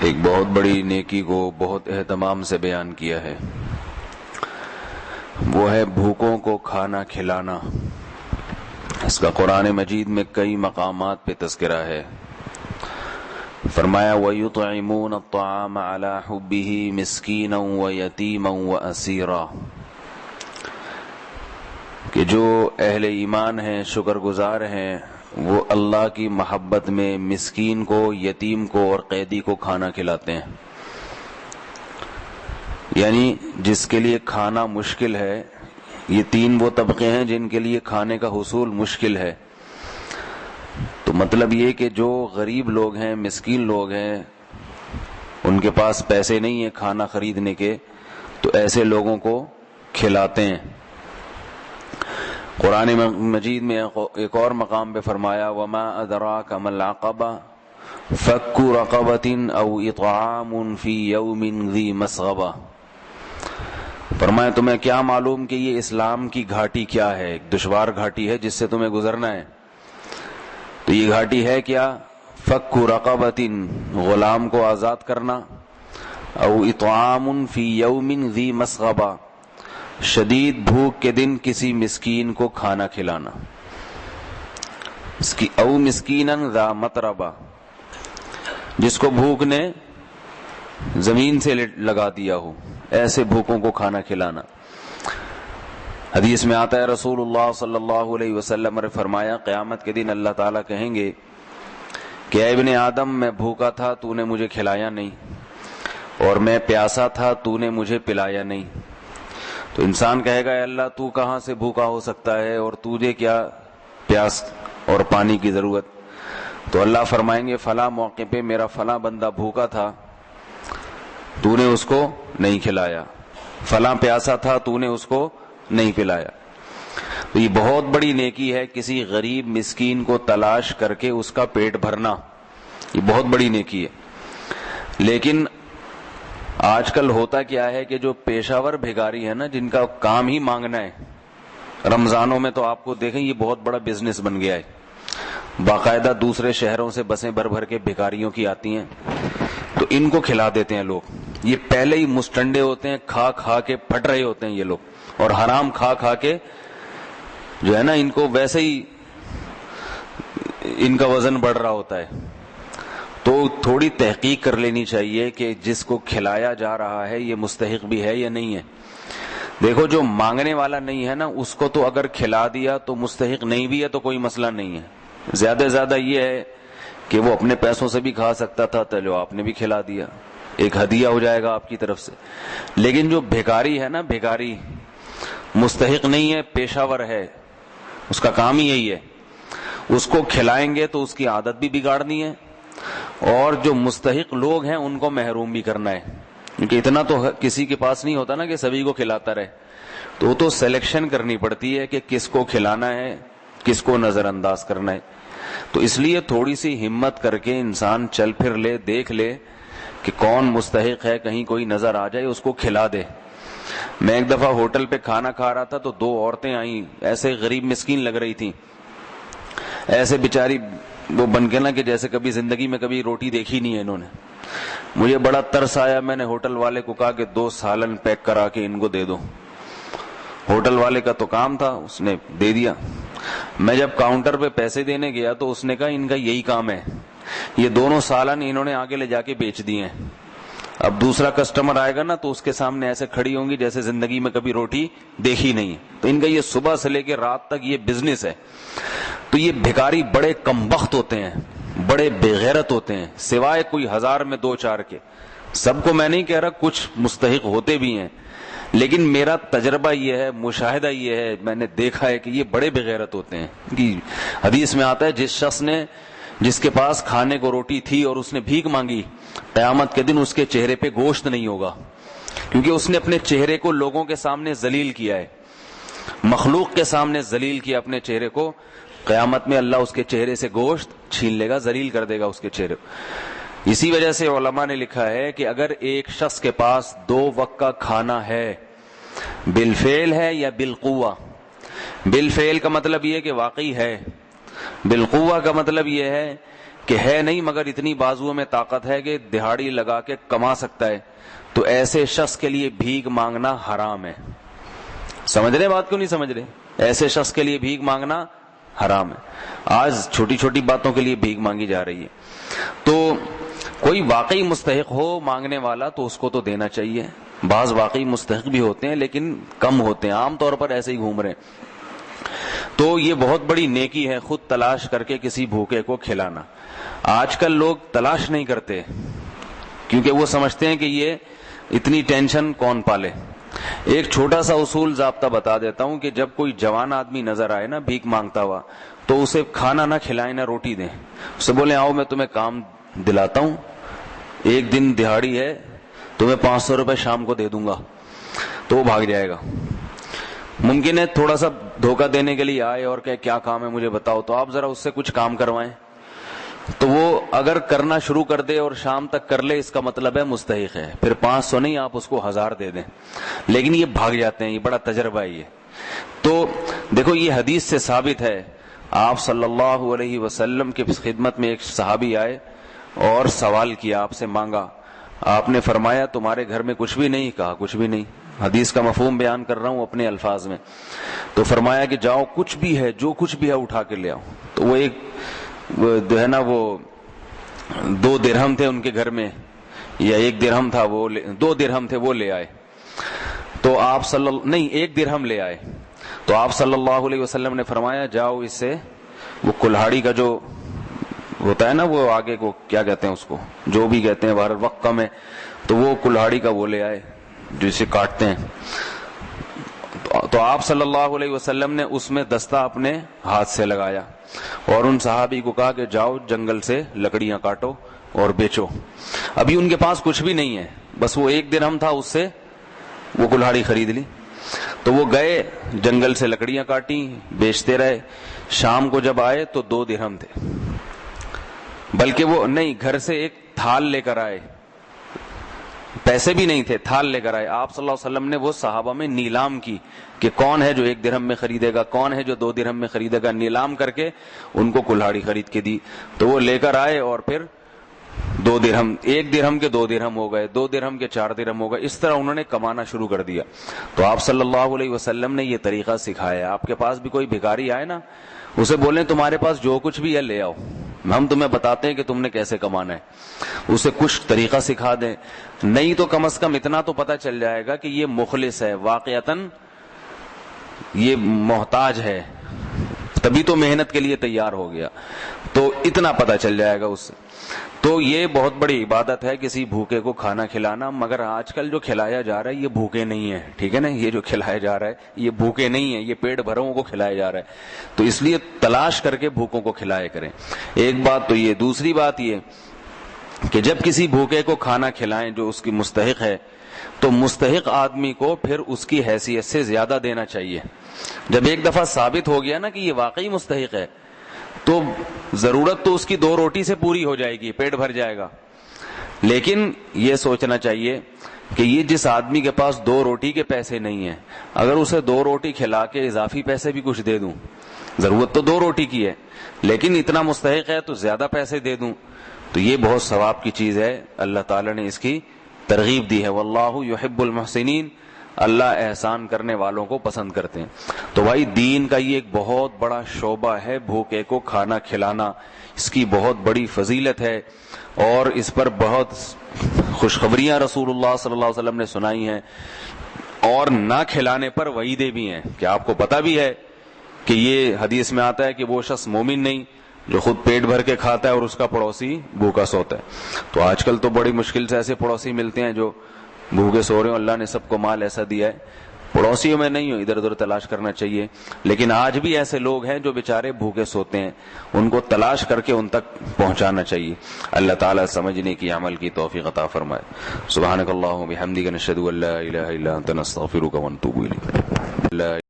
ایک بہت بڑی نیکی کو بہت اہتمام سے بیان کیا ہے، وہ ہے بھوکوں کو کھانا کھلانا۔ اس کا قرآن مجید میں کئی مقامات پہ تذکرہ ہے۔ فرمایا وَيُطْعِمُونَ الطَّعَامَ عَلَى حُبِّهِ مِسْكِينًا وَيَتِيمًا وَأَسِيرًا، کہ جو اہل ایمان ہیں، شکر گزار ہیں، وہ اللہ کی محبت میں مسکین کو، یتیم کو اور قیدی کو کھانا کھلاتے ہیں۔ یعنی جس کے لیے کھانا مشکل ہے، یہ تین وہ طبقے ہیں جن کے لیے کھانے کا حصول مشکل ہے۔ تو مطلب یہ کہ جو غریب لوگ ہیں، مسکین لوگ ہیں، ان کے پاس پیسے نہیں ہیں کھانا خریدنے کے، تو ایسے لوگوں کو کھلاتے ہیں۔ قرآن مجید میں ایک اور مقام پہ فرمایا وَمَا أَدْرَاكَ مَا الْعَقَبَةُ فَكُّ رَقَبَةٍ أَوْ إِطْعَامٌ فِي يَوْمٍ ذِي مَسْغَبَةٍ۔ فرمایا تمہیں کیا معلوم کہ یہ اسلام کی گھاٹی کیا ہے، ایک دشوار گھاٹی ہے جس سے تمہیں گزرنا ہے۔ تو یہ گھاٹی ہے کیا؟ فَكُّ رَقَبَةٍ، غلام کو آزاد کرنا، أَوْ إِطْعَامٌ فِي يَوْمٍ ذِي مَسْغَبَةٍ، شدید بھوک کے دن کسی مسکین کو کھانا کھلانا۔ او مسکینن ذا متربہ، جس کو بھوک نے زمین سے لگا دیا ہو، ایسے بھوکوں کو کھانا کھلانا۔ حدیث میں آتا ہے رسول اللہ صلی اللہ علیہ وسلم نے فرمایا قیامت کے دن اللہ تعالیٰ کہیں گے کہ اے ابن آدم، میں بھوکا تھا تو نے مجھے کھلایا نہیں، اور میں پیاسا تھا تو نے مجھے پلایا نہیں۔ تو انسان کہے گا اے اللہ تو کہاں سے بھوکا ہو سکتا ہے اور تجھے کیا پیاس اور پانی کی ضرورت؟ تو اللہ فرمائیں گے فلاں موقع پہ میرا فلاں بندہ بھوکا تھا، تو نے اس کو نہیں کھلایا، فلاں پیاسا تھا تو نے اس کو نہیں پلایا۔ تو یہ بہت بڑی نیکی ہے کسی غریب مسکین کو تلاش کر کے اس کا پیٹ بھرنا، یہ بہت بڑی نیکی ہے۔ لیکن آج کل ہوتا کیا ہے کہ جو پیشہ ور بھکاری ہے نا، جن کا کام ہی مانگنا ہے، رمضانوں میں تو آپ کو دیکھیں یہ بہت بڑا بزنس بن گیا ہے، باقاعدہ دوسرے شہروں سے بسیں بھر بھر کے بھکاریوں کی آتی ہیں، تو ان کو کھلا دیتے ہیں لوگ۔ یہ پہلے ہی مستنڈے ہوتے ہیں، کھا کھا کے پھٹ رہے ہوتے ہیں یہ لوگ، اور حرام کھا کھا کے جو ہے نا ان کو ویسے ہی ان کا وزن بڑھ رہا ہوتا ہے۔ تو تھوڑی تحقیق کر لینی چاہیے کہ جس کو کھلایا جا رہا ہے یہ مستحق بھی ہے یا نہیں ہے۔ دیکھو جو مانگنے والا نہیں ہے نا، اس کو تو اگر کھلا دیا تو مستحق نہیں بھی ہے تو کوئی مسئلہ نہیں ہے۔ زیادہ سے زیادہ یہ ہے کہ وہ اپنے پیسوں سے بھی کھا سکتا تھا، چلو آپ نے بھی کھلا دیا، ایک ہدیہ ہو جائے گا آپ کی طرف سے۔ لیکن جو بھکاری ہے نا، بھکاری مستحق نہیں ہے، پیشہ ور ہے، اس کا کام ہی یہی ہے، اس کو کھلائیں گے تو اس کی عادت بھی بگاڑنی ہے، اور جو مستحق لوگ ہیں ان کو محروم بھی کرنا ہے، کیونکہ اتنا تو کسی کے پاس نہیں ہوتا نا کہ سبھی کو کھلاتا رہے، تو سلیکشن کرنی پڑتی ہے کہ کس کو کھلانا ہے، کس کو نظر انداز کرنا ہے۔ تو اس لیے تھوڑی سی ہمت کر کے انسان چل پھر لے، دیکھ لے کہ کون مستحق ہے، کہیں کوئی نظر آ جائے اس کو کھلا دے۔ میں ایک دفعہ ہوٹل پہ کھانا کھا رہا تھا تو دو عورتیں آئیں، ایسے غریب مسکین لگ رہی تھیں، ایسے بیچاری وہ بن کے نا کہ جیسے کبھی زندگی میں کبھی روٹی دیکھی نہیں ہے انہوں نے۔ مجھے بڑا ترس آیا، میں نے ہوٹل والے کو کہا کہ 2 سالن پیک کرا کے ان کو دے دو۔ ہوٹل والے کا تو کام تھا، اس نے دے دیا۔ میں جب کاؤنٹر پہ پیسے دینے گیا تو اس نے کہا ان کا یہی کام ہے، یہ دونوں سالن انہوں نے آگے لے جا کے بیچ دیے ہیں۔ اب دوسرا کسٹمر آئے گا نا تو اس کے سامنے ایسے کھڑی ہوں گی جیسے زندگی میں کبھی روٹی دیکھی نہیں ہے۔ تو ان کا یہ صبح سے لے کے رات تک یہ بزنس ہے۔ تو یہ بھکاری بڑے کمبخت ہوتے ہیں، بڑے بے غیرت ہوتے ہیں، سوائے کوئی 1000 میں 2-4 کے۔ سب کو میں نہیں کہہ رہا، کچھ مستحق ہوتے بھی ہیں، لیکن میرا تجربہ یہ ہے، مشاہدہ یہ ہے، میں نے دیکھا ہے کہ یہ بڑے بے غیرت ہوتے ہیں۔ کہ حدیث میں آتا ہے جس کے پاس کھانے کو روٹی تھی اور اس نے بھیک مانگی، قیامت کے دن اس کے چہرے پہ گوشت نہیں ہوگا، کیونکہ اس نے اپنے چہرے کو لوگوں کے سامنے ذلیل کیا ہے، مخلوق کے سامنے ذلیل کیا اپنے چہرے کو۔ قیامت میں اللہ اس کے چہرے سے گوشت چھین لے گا، ذلیل کر دے گا اس کے چہرے کو۔ اسی وجہ سے علماء نے لکھا ہے کہ اگر ایک شخص کے پاس 2 وقت کا کھانا ہے، بالفعل ہے یا بالقوہ، بالفعل کا مطلب یہ کہ واقعی ہے، بالقوہ کا مطلب یہ ہے کہ ہے نہیں مگر اتنی بازوؤں میں طاقت ہے کہ دہاڑی لگا کے کما سکتا ہے، تو ایسے شخص کے لیے بھیک مانگنا حرام ہے. سمجھ رہے بات کیوں نہیں سمجھ رہے؟ ایسے شخص کے لیے بھیک مانگنا حرام ہے. آج چھوٹی چھوٹی باتوں کے لیے بھیک مانگی جا رہی ہے. تو کوئی واقعی مستحق ہو مانگنے والا تو اس کو تو دینا چاہیے. بعض واقعی مستحق بھی ہوتے ہیں لیکن کم ہوتے ہیں، عام طور پر ایسے ہی گھوم رہے ہیں. تو یہ بہت بڑی نیکی ہے خود تلاش کر کے کسی بھوکے کو کھلانا. آج کل لوگ تلاش نہیں کرتے کیونکہ وہ سمجھتے ہیں کہ یہ اتنی ٹینشن کون پالے. ایک چھوٹا سا اصول ضابطہ بتا دیتا ہوں کہ جب کوئی جوان آدمی نظر آئے نا بھیک مانگتا ہوا، تو اسے کھانا نہ کھلائیں نہ روٹی دیں. اسے بولیں آؤ میں تمہیں کام دلاتا ہوں، ایک دن دہاڑی ہے، تمہیں 500 روپے شام کو دے دوں گا، تو وہ بھاگ جائے گا. ممکن ہے تھوڑا سا دھوکہ دینے کے لیے آئے اور کہ کیا کام ہے مجھے بتاؤ، تو آپ ذرا اس سے کچھ کام کروائیں. تو وہ اگر کرنا شروع کر دے اور شام تک کر لے، اس کا مطلب ہے مستحق ہے. پھر 500 نہیں، آپ اس کو 1000 دے دیں. لیکن یہ بھاگ جاتے ہیں، یہ بڑا تجربہ ہے یہ. تو دیکھو یہ حدیث سے ثابت ہے. آپ صلی اللہ علیہ وسلم کی خدمت میں ایک صحابی آئے اور سوال کیا، آپ سے مانگا. آپ نے فرمایا تمہارے گھر میں کچھ بھی نہیں؟ کہا کچھ بھی نہیں. حدیث کا مفہوم بیان کر رہا ہوں اپنے الفاظ میں. تو فرمایا کہ جاؤ کچھ بھی ہے، جو کچھ بھی ہے اٹھا کے لے آؤ. تو وہ ایک جو ہے نا وہ 2 درہم تھے ان کے گھر میں، یا 1 درہم تھا، وہ 2 درہم تھے وہ لے آئے. تو آپ نہیں 1 درہم لے آئے. تو آپ صلی اللہ علیہ وسلم نے فرمایا جاؤ اس سے وہ کلہاڑی کا جو ہوتا ہے نا، وہ آگے کو کیا کہتے ہیں اس کو، جو بھی کہتے ہیں، بہر وقت کم ہے، تو وہ کلہاڑی کا وہ لے آئے جو اسے کاٹتے ہیں. تو آپ صلی اللہ علیہ وسلم نے اس میں دستہ اپنے ہاتھ سے لگایا اور ان صحابی کو کہا کہ جاؤ جنگل سے لکڑیاں کاٹو اور بیچو. ابھی ان کے پاس کچھ بھی نہیں ہے، بس وہ 1 درہم تھا، اس سے وہ کلہاڑی خرید لی. تو وہ گئے جنگل سے لکڑیاں کاٹی، بیچتے رہے. شام کو جب آئے تو 2 درہم تھے، بلکہ وہ نہیں، گھر سے ایک تھال لے کر آئے، پیسے بھی نہیں تھے، تھال لے کر آئے. آپ صلی اللہ علیہ وسلم نے وہ صحابہ میں نیلام کی کہ کون ہے جو 1 درہم میں خریدے گا، کون ہے جو 2 درہم میں خریدے گا. نیلام کر کے ان کو کلہاڑی خرید کے دی. تو وہ لے کر آئے اور پھر 2 درہم، 1 درہم کے 2 درہم ہو گئے، 2 درہم کے 4 درہم ہو گئے. اس طرح انہوں نے کمانا شروع کر دیا. تو آپ صلی اللہ علیہ وسلم نے یہ طریقہ سکھایا. آپ کے پاس بھی کوئی بھکاری آئے نا، اسے بولیں تمہارے پاس جو کچھ بھی ہے لے آؤ، ہم تمہیں بتاتے ہیں کہ تم نے کیسے کمانا ہے. اسے کچھ طریقہ سکھا دیں. نہیں تو کم از کم اتنا تو پتہ چل جائے گا کہ یہ مخلص ہے، واقعتاً یہ محتاج ہے، تبھی تو محنت کے لیے تیار ہو گیا. تو اتنا پتہ چل جائے گا اس سے. تو یہ بہت بڑی عبادت ہے کسی بھوکے کو کھانا کھلانا. مگر آج کل جو کھلایا جا رہا ہے یہ بھوکے نہیں ہے، ٹھیک ہے نا، یہ جو کھلایا جا رہا ہے یہ بھوکے نہیں ہے، یہ پیٹ بھروں کو کھلایا جا رہا ہے. تو اس لیے تلاش کر کے بھوکوں کو کھلایا کریں. ایک بات تو یہ. دوسری بات یہ کہ جب کسی بھوکے کو کھانا کھلائیں جو اس کی مستحق ہے، تو مستحق آدمی کو پھر اس کی حیثیت سے زیادہ دینا چاہیے. جب ایک دفعہ ثابت ہو گیا نا کہ یہ واقعی مستحق ہے، تو ضرورت تو اس کی 2 روٹی سے پوری ہو جائے گی، پیٹ بھر جائے گا. لیکن یہ سوچنا چاہیے کہ یہ جس آدمی کے پاس 2 روٹی کے پیسے نہیں ہیں، اگر اسے 2 روٹی کھلا کے اضافی پیسے بھی کچھ دے دوں، ضرورت تو 2 روٹی کی ہے لیکن اتنا مستحق ہے تو زیادہ پیسے دے دوں، تو یہ بہت ثواب کی چیز ہے. اللہ تعالیٰ نے اس کی ترغیب دی ہے. واللہ یحب المحسنین، اللہ احسان کرنے والوں کو پسند کرتے ہیں. تو بھائی دین کا یہ ایک بہت بڑا شعبہ ہے بھوکے کو کھانا کھلانا. اس کی بہت بڑی فضیلت ہے اور اس پر بہت خوشخبریاں رسول اللہ صلی اللہ علیہ وسلم نے سنائی ہیں، اور نہ کھلانے پر وعیدیں بھی ہیں. کہ آپ کو پتہ بھی ہے کہ یہ حدیث میں آتا ہے کہ وہ شخص مومن نہیں جو خود پیٹ بھر کے کھاتا ہے اور اس کا پڑوسی بھوکا سوتا ہے. تو آج کل تو بڑی مشکل سے ایسے پڑوسی ملتے ہیں جو بھوکے سو رہے ہیں. اللہ نے سب کو مال ایسا دیا ہے، پڑوسیوں میں نہیں ہو، ادھر ادھر تلاش کرنا چاہیے. لیکن آج بھی ایسے لوگ ہیں جو بیچارے بھوکے سوتے ہیں، ان کو تلاش کر کے ان تک پہنچانا چاہیے. اللہ تعالیٰ سمجھنے کی، عمل کی توفیق عطا فرمائے. سبحانک اللہم و بحمدک، نشہد ان لا الہ الا انت، نستغفرک ونتوب الیک.